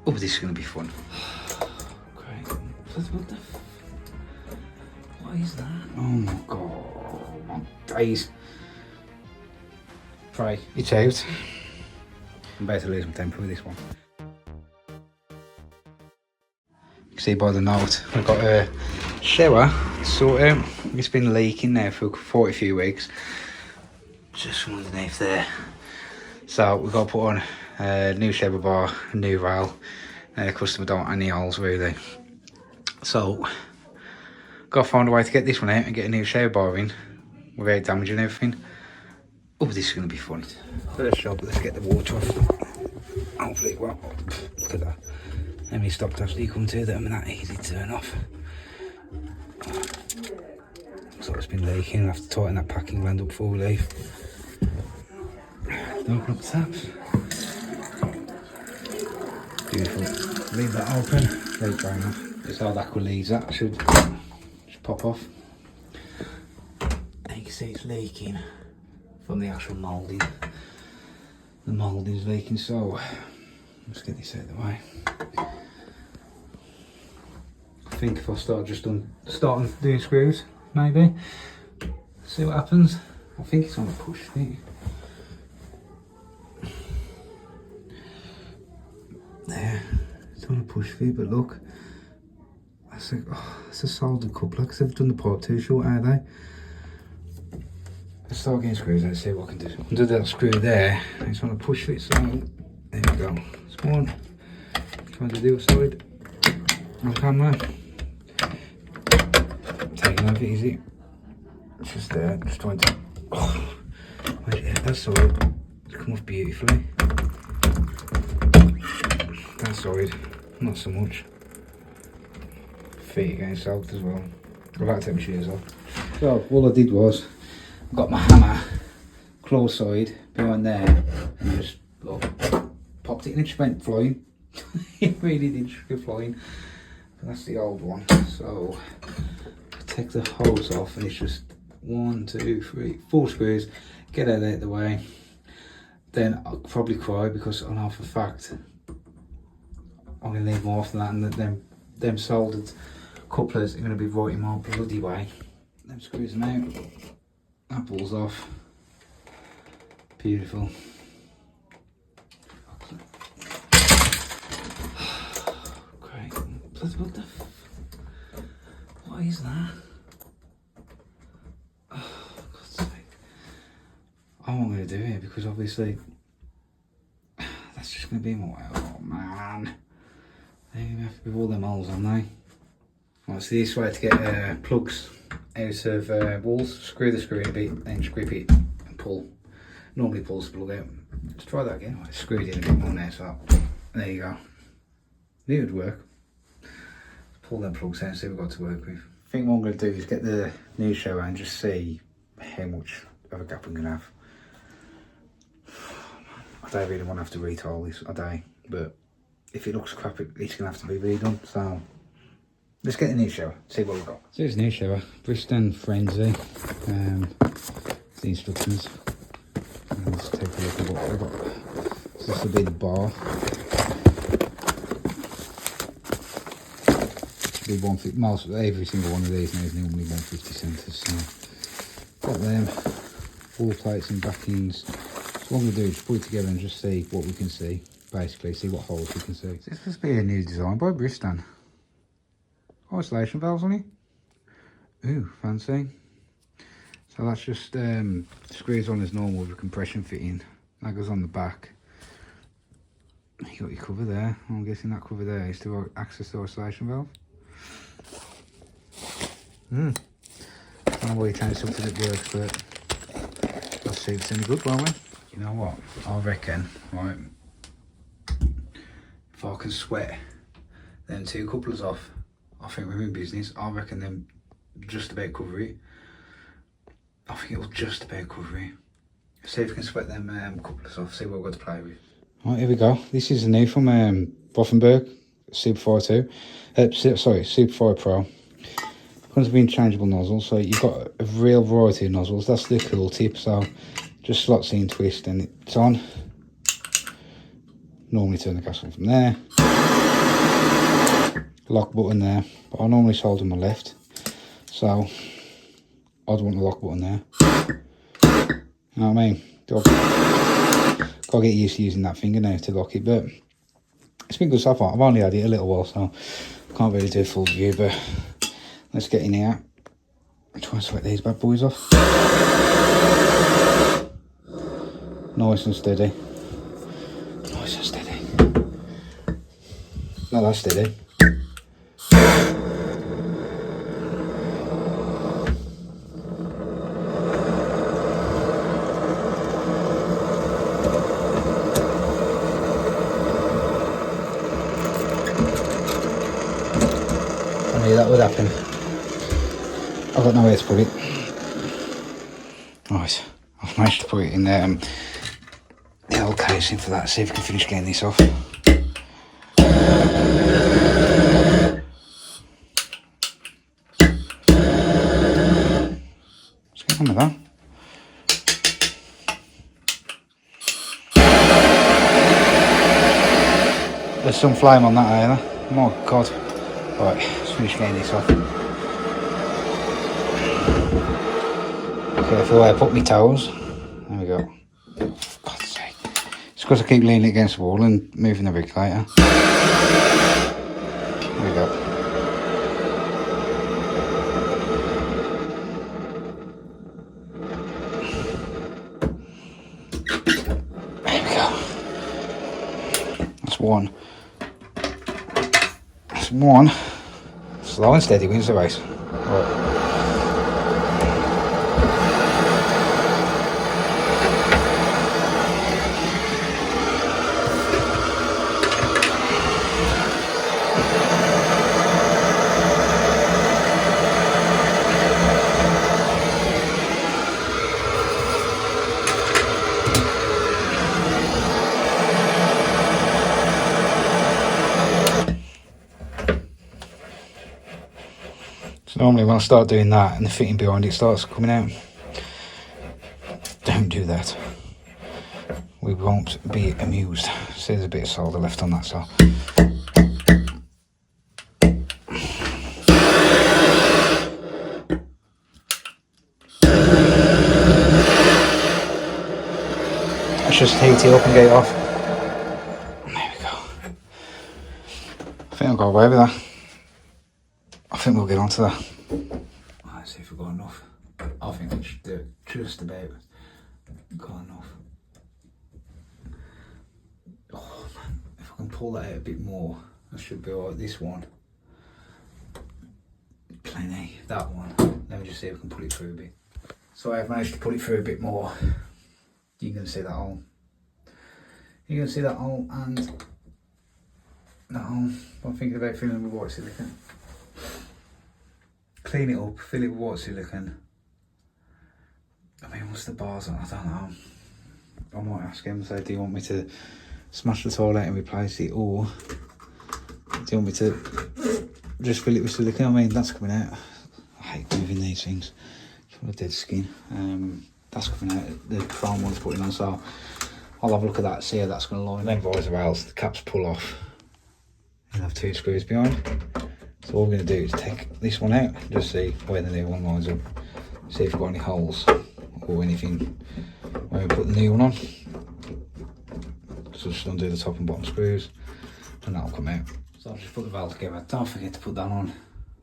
Oh, this is going to be fun. Great. What the what is that? Oh my god. My days. Right, it's out. I'm about to lose my temper with this one. You can see by the note, I've got a shower sort out. It's been leaking now for quite a few weeks. Just from underneath there. So we've got to put on a new shower bar, a new rail. Customer don't want any holes really. So, got to find a way to get this one out and get a new shower bar in without damaging everything. Oh, this is going to be fun. First job, let's get the water off. Hopefully, well, look at that. How many stop taps do you come to that are that easy to turn off? So it's been leaking, I have to tighten that packing gland up full leaf. Open up the taps. Beautiful. Leave that open. Let it drain off. Just how that could leave that should just pop off. And you can see it's leaking from the actual moulding. The moulding is leaking, so let's get this out of the way. I think if I start starting doing screws, maybe see what happens. I think it's on a push fit. There, it's on a push fit, but look, that's a soldered coupler because they've done the pipe too short, are they? Let's start getting screws. Let's see what I can do. Undo that screw there. It's on a push fit, so there we go. It's one. Trying to do a side on camera. Taking over easy. It's just there. Just trying to. Oh, yeah, that's all right. It's come off beautifully. That side, not so much. Feet getting soaked as well. I'd like to take my shoes off. So all I did was I got my hammer close side behind there and just look, popped it and it just went flying. It really did just go flying. But that's the old one. So I take the hose off and it's just 1, 2, 3, 4 screws. Get out of the way. Then I'll probably cry because I know for a fact I'm going to need more than that, and them soldered couplers are going to be right in my bloody way. Them screws them out, that pulls off. Beautiful. Great. What the what is that? Oh, God's sake. I'm not going to do it because obviously that's just going to be my way. Oh man. With all them holes on there. Right, so this way to get plugs out of walls, screw the screw in a bit, then grip it and pull. Normally pulls the plug out. Let's try that again. Right, screwed in a bit more now, so there you go. It would work. Let's pull them plugs out and see what we've got to work with. I think what I'm going to do is get the new shower and just see how much of a gap I'm going to have. I don't really want to have to retile this, I don't, but if it looks crap, it's going to have to be redone. So let's get the new shower, see what we've got. So here's the new shower, Bristol Frenzy. The instructions. And let's take a look at what we've got. So this will be the bar. Should be 150. Most every single one of these now is normally 150 centres. So got them, wall plates and backings. So what I'm going to do is put it together and just see what we can see. Basically, see what holes we can see. This must be a new design by Bristol. Isolation valves on it. Ooh, fancy. So that's just screws on as normal with a compression fitting. That goes on the back. You got your cover there. I'm guessing that cover there is to access the isolation valve. I don't know why you're trying something that works, but let's see if it's any good, won't we? You know what? I reckon, right, if I can sweat them 2 couplers off, I think we're in business. I reckon them just about cover it. I think it'll just about cover it. See if we can sweat them couplers off, see what we've got to play with. Right, here we go. This is the new from Boffenberg, Super 2. Super 5 Pro. Comes with interchangeable nozzles, so you've got a real variety of nozzles. That's the cool tip, so just slots in, twist, and it's on. Normally turn the gas on from there. Lock button there, but I normally solder my left, so I'd want the lock button there. You know what I mean? Gotta get used to using that finger now to lock it, but it's been good so far. I've only had it a little while, so I can't really do a full view, but let's get in here and try and sweat these bad boys off. Nice and steady. Nice and steady. Not that steady. I knew that would happen. I've got nowhere to put it. Right, I've managed to put it in there. The old casing for that. See if we can finish getting this off. Let's get on with that. There's some flame on that either. My God. Right, let's finish getting this off. Careful where I put my toes. There we go. For God's sake. It's because I keep leaning against the wall and moving the regulator. There we go. There we go. That's one. That's one. Slow and steady wins the race. Right. So normally when I start doing that and the fitting behind it starts coming out, don't do that. We won't be amused. See, there's a bit of solder left on that, so. Let's just heat it up and get it off. There we go. I think I'll go away with that. I think we'll get onto that. Let's see if we've got enough. I think we should do it just about. Got enough. Oh man, if I can pull that out a bit more, I should be alright. This one. Plenty. That one. Let me just see if I can pull it through a bit. So I've managed to pull it through a bit more. You can see that hole. You can see that hole and that hole. I'm thinking about filling with white silicone. Clean it up, fill it with white silicone. I mean, what's the bars on? I don't know. I might ask him, say, do you want me to smash the tile out and replace it, or do you want me to just fill it with silicone? I mean, that's coming out. I hate moving these things. It's full of dead skin. That's coming out, the chrome one's putting on, so I'll have a look at that, see how that's going to line. Then vice versa, the caps pull off. You'll have 2 screws behind. So all we're going to do is take this one out, just see where the new one lines up, see if we've got any holes or anything when we put the new one on. So just undo the top and bottom screws and that'll come out. So I'll just put the valve together. Don't forget to put that on.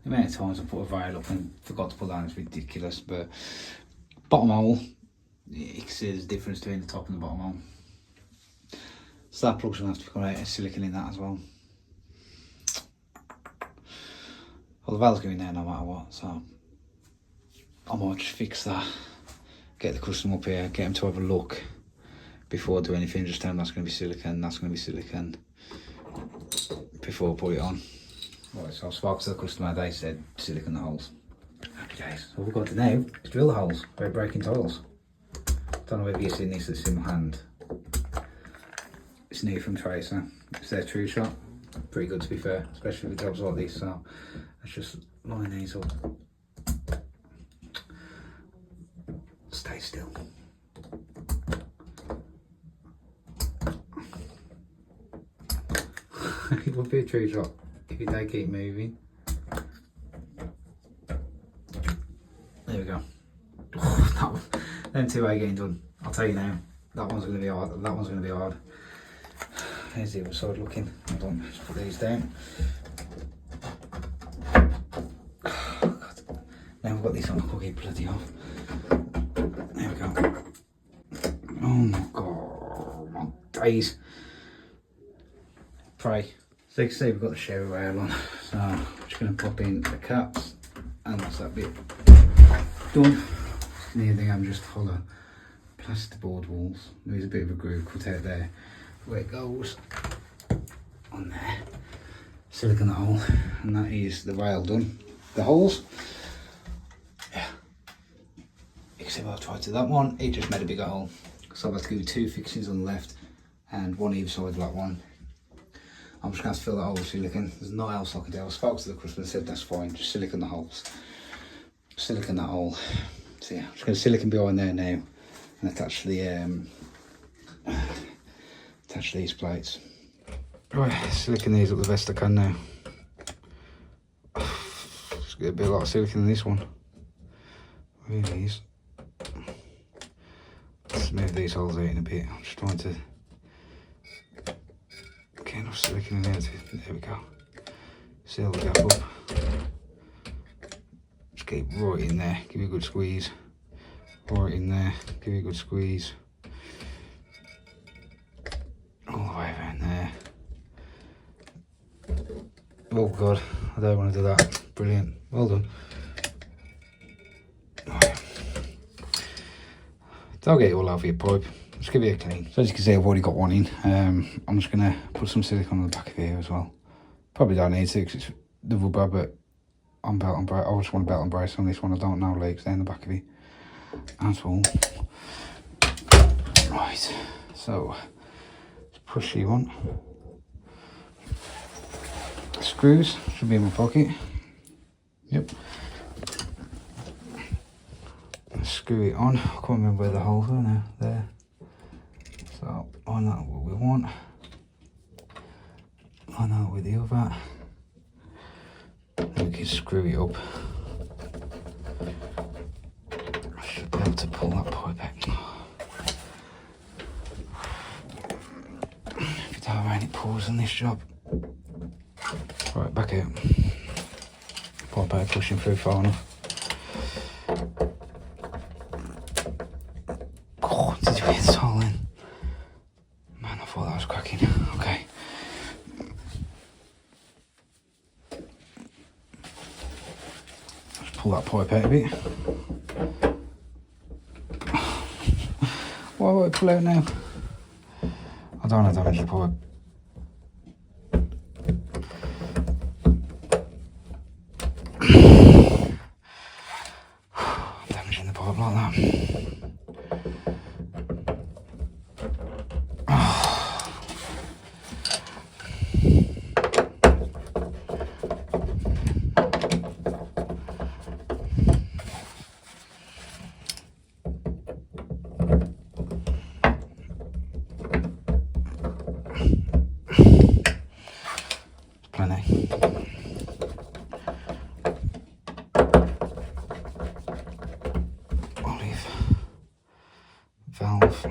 The amount of times I put a rail up and forgot to put that on is ridiculous, but bottom hole, you can see there's a difference between the top and the bottom hole. So that plug's going to have to come out, silicone in that as well. Well, the valve's going there no matter what, so I might just fix that, get the customer up here, get him to have a look before I do anything, just tell him that's going to be silicone, that's going to be silicone, before I put it on. Right, so I spoke to the customer, they said silicone the holes. Happy days. All we've got to do now is drill the holes by breaking tiles. Don't know whether you've seen this, it's in my hand. It's new from Tracer, it's their true shot. Pretty good to be fair, especially with jobs like this, so let's just line these up. Stay still. It would be a true drop if they keep moving. There we go. Oh, them two are getting done. I'll tell you now. That one's going to be hard. That one's going to be hard. There's the other side looking. Hold on, let's put these down. Oh, God. Now we've got this on the cookie, bloody hell. There we go. Oh my God, my days. Pray. So you can see we've got the shower rail on. So I'm just going to pop in the caps and that's that bit done. The other thing I'm just follow plasterboard walls. There's a bit of a groove cut out there where it goes on there. Silicone hole, and that is the rail done. The holes, yeah. You can see what I tried to that one. It just made a bigger hole. So I've had to give you 2 fixings on the left and one either side of that one. I'm just going to fill that hole with silicone. There's nothing else I can do. I spoke to the customer and said that's fine. Just silicone the holes. Silicone that hole. So yeah, I'm just going to silicone behind there now and attach the attach these plates. Right, silicone these up the best I can now. Just get a bit of silicone in this one. Really is. Let's move these holes out in a bit. I'm just trying to get enough silicone in there. There we go. Seal the gap up. Just get it right in there. Give it a good squeeze. Right in there. Give it a good squeeze. All the way around there. Oh God, I don't want to do that. Brilliant. Well done. Right. Don't get it all over your pipe. Just give it a clean. So as you can see, I've already got one in. I'm just going to put some silicone on the back of here as well. Probably don't need to because it's the rubber, but I'm belt and brace. I just want a belt and brace on this one. I don't know leaks down the back of it at all. Right, so let's push you on. Screws should be in my pocket. Yep. Screw it on. I can't remember where the holes are now. There. So I know what we want. I know with the other. We can screw it up. I should be able to pull that pipe back. If you don't rain, it pours on this job. Right, back out. Pipe out, pushing through far enough. Oh, did you hear the hole in? Man, I thought that was cracking. Okay. Pull that pipe out a bit. Why would I pull out now? I don't want to damage the pipe. Damaging the pipe like that. Plenty. Olive valve.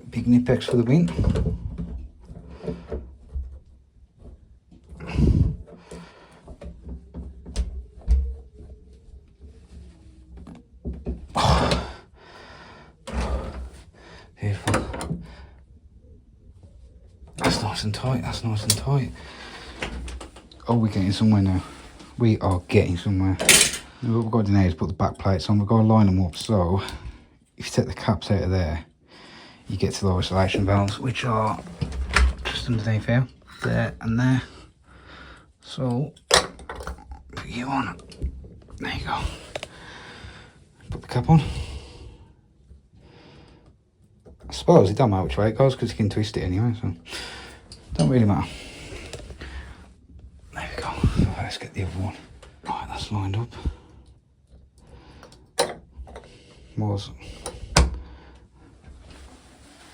Big Nipex for the win. Beautiful. That's nice and tight, that's nice and tight. Oh, we're getting somewhere now. We are getting somewhere. Now what we've got to do now is put the back plates on. We've got to line them up, so if you take the caps out of there, you get to the isolation valves, which are just underneath here, there and there. So, put you on. There you go. Put the cap on. I suppose it don't matter which way it goes because you can twist it anyway, so don't really matter. let's get the other one. Right, that's lined up.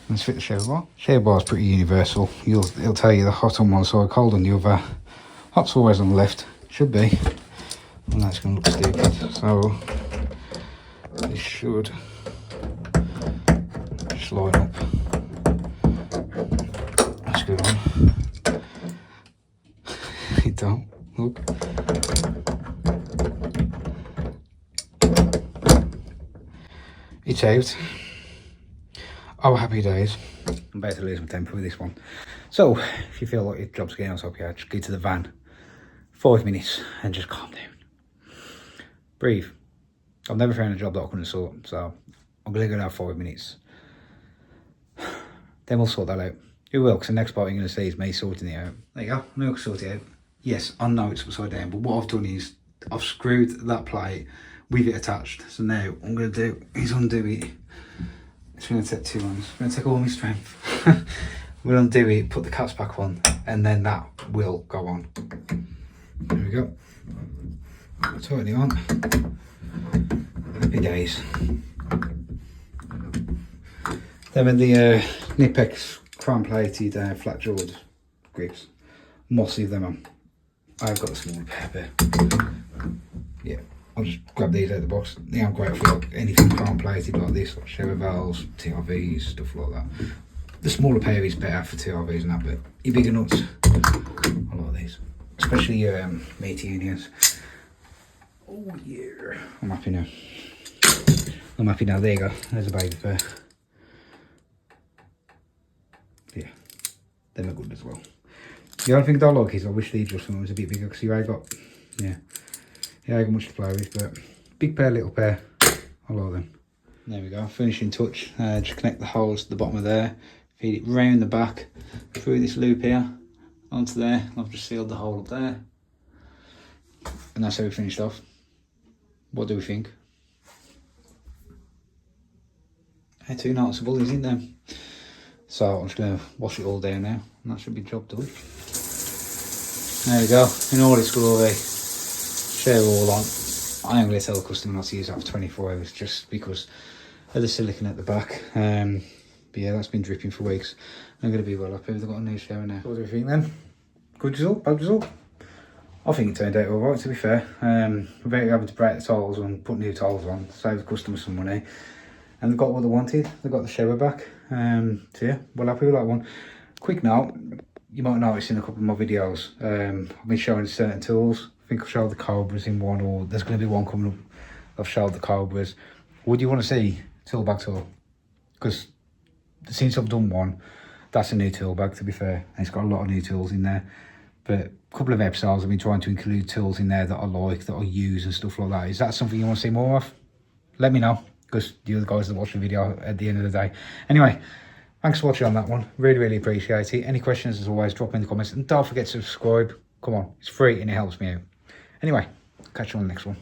Let's fit the shower bar. Shower bar is pretty universal. It'll tell you the hot on one side, cold on the other. Hot's always on the left, should be. And that's going to look stupid. So this should just line up. That's good on. It don't look. It's out. Oh, happy days. I'm about to lose my temper with this one. So, if you feel like your job's getting on top of you, just go to the van, 5 minutes, and just calm down. Breathe. I've never found a job that I couldn't sort, so I'm going to go down 5 minutes. Then we'll sort that out. We will, because the next part you're going to see is me sorting it out. There you go, I know I can sort it out. Yes, I know it's upside down, but what I've done is I've screwed that plate with it attached. So now what I'm going to do is undo it. It's going to take 2 months. It's going to take all my strength. We'll undo it, put the caps back on, and then that will go on. There we go. Tighten it on. Happy days. Then with the Nipex chrome plated flat jawed grips, massive them on. I've got a small pair. Yeah. I'll just grab these out of the box. They aren't great for like anything chrome plated like this, like shower valves, TRVs, stuff like that. The smaller pair is better for TRVs and that, but your bigger nuts, I like these. Especially your meaty unions. Oh yeah. I'm happy now. I'm happy now. There you go. There's a baby pair. Yeah. They look good as well. The only thing I don't like is I wish the adjustment was a bit bigger because you ain't got, yeah, I got much to play with, but big pair, little pair, I like them. There we go, finishing touch. Just connect the holes to the bottom of there, feed it round the back, through this loop here, onto there. I've just sealed the hole up there. And that's how we finished off. What do we think? Ain't too noticeable, isn't there? So I'm just going to wash it all down now, and that should be job done. There we go, in all its glory. Share all on. I am going to tell the customer not to use that for 24 hours just because of the silicone at the back. But yeah, that's been dripping for weeks. I'm going to be well happy. They've got a new shower now. What do you think then? Good result? Bad result? I think it turned out alright, to be fair. Without having to break the tiles and put new tiles on, save the customer some money. And they've got what they wanted. They've got the shower back. So yeah, well happy with that one. Quick note, you might notice in a couple of my videos, I've been showing certain tools. I think I've showed the Cobras in one, or there's going to be one coming up. I've showed the Cobras. Would you want to see tool bag tool? Because since I've done one, that's a new tool bag, to be fair. And it's got a lot of new tools in there. But a couple of episodes I've been trying to include tools in there that I like, that I use and stuff like that. Is that something you want to see more of? Let me know, because you're the guys that watch the video at the end of the day. Anyway, thanks for watching on that one. Really, really appreciate it. Any questions, as always, drop in the comments. And don't forget to subscribe. Come on, it's free and it helps me out. Anyway, catch you on the next one.